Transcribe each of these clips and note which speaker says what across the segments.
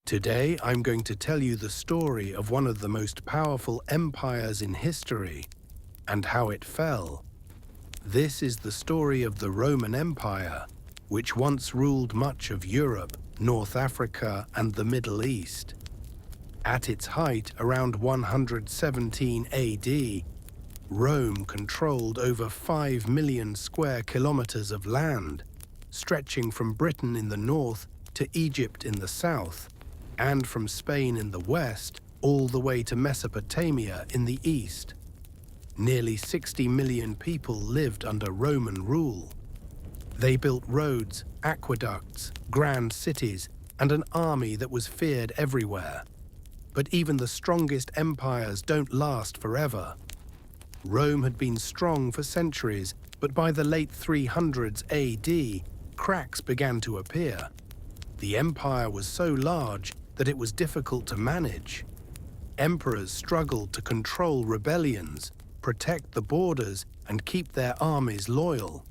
Speaker 1: Today, I'm going to tell you the story of one of the most powerful empires in history and how it fell. This is the story of the Roman Empire, which once ruled much of Europe, North Africa, and the Middle East. At its height, around 117 AD, Rome controlled over 5 million square kilometers of land, stretching from Britain in the north to Egypt in the south, and from Spain in the west all the way to Mesopotamia in the east. Nearly 60 million people lived under Roman rule. They built roads, aqueducts, grand cities, and an army that was feared everywhere. But even the strongest empires don't last forever. Rome had been strong for centuries, but by the late 300s AD, cracks began to appear. The empire was so large that it was difficult to manage. Emperors struggled to control rebellions, protect the borders, and keep their armies loyal.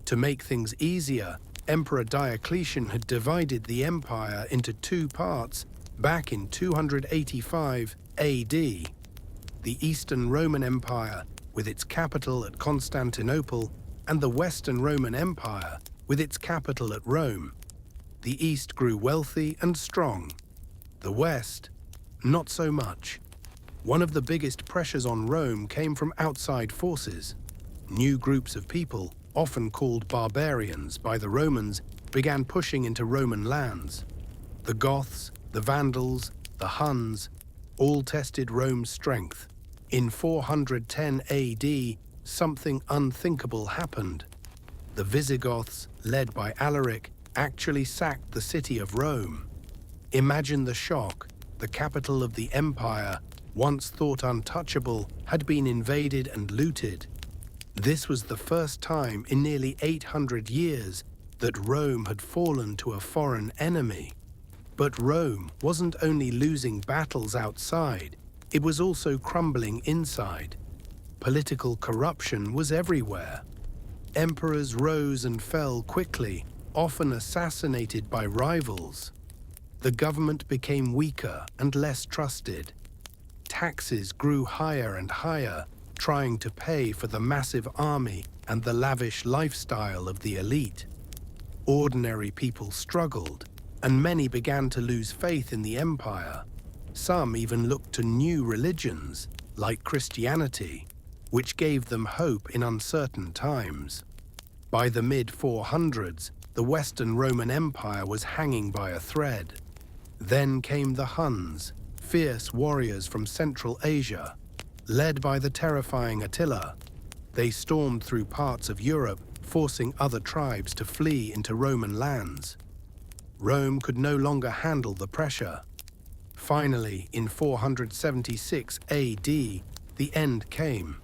Speaker 1: To make things easier, Emperor Diocletian had divided the empire into two parts back in 285 AD. The Eastern Roman Empire, with its capital at Constantinople, and the Western Roman Empire, with its capital at Rome. The East grew wealthy and strong. The West, not so much. One of the biggest pressures on Rome came from outside forces. New groups of people, often called barbarians by the Romans, began pushing into Roman lands. The Goths, the Vandals, the Huns, all tested Rome's strength. In 410 AD, something unthinkable happened. The Visigoths, led by Alaric, actually sacked the city of Rome. Imagine the shock. The capital of the empire, once thought untouchable, had been invaded and looted. This was the first time in nearly 800 years that Rome had fallen to a foreign enemy. But Rome wasn't only losing battles outside, it was also crumbling inside. Political corruption was everywhere. Emperors rose and fell quickly, often assassinated by rivals. The government became weaker and less trusted. Taxes grew higher and higher, trying to pay for the massive army and the lavish lifestyle of the elite. Ordinary people struggled, and many began to lose faith in the empire. Some even looked to new religions, like Christianity, which gave them hope in uncertain times. By the mid-400s, the Western Roman Empire was hanging by a thread. Then came the Huns, fierce warriors from Central Asia. Led by the terrifying Attila, they stormed through parts of Europe, forcing other tribes to flee into Roman lands. Rome could no longer handle the pressure. Finally, in 476 AD, the end came.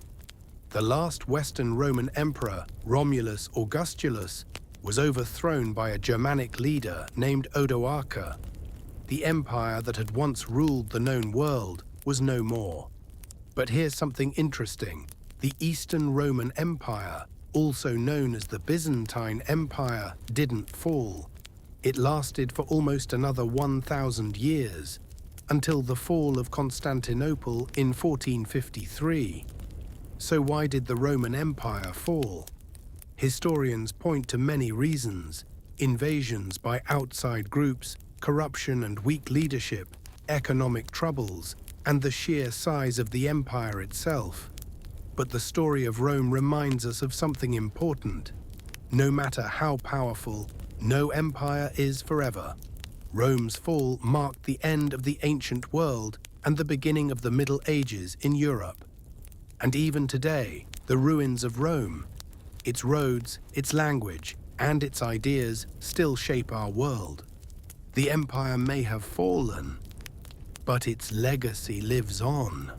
Speaker 1: The last Western Roman emperor, Romulus Augustulus, was overthrown by a Germanic leader named Odoacer. The empire that had once ruled the known world was no more. But here's something interesting. The Eastern Roman Empire, also known as the Byzantine Empire, didn't fall. It lasted for almost another 1,000 years, until the fall of Constantinople in 1453. So why did the Roman Empire fall? Historians point to many reasons: invasions by outside groups, corruption and weak leadership, economic troubles, and the sheer size of the empire itself. But the story of Rome reminds us of something important. No matter how powerful, no empire is forever. Rome's fall marked the end of the ancient world and the beginning of the Middle Ages in Europe. And even today, the ruins of Rome, its roads, its language, and its ideas still shape our world. The empire may have fallen, but its legacy lives on.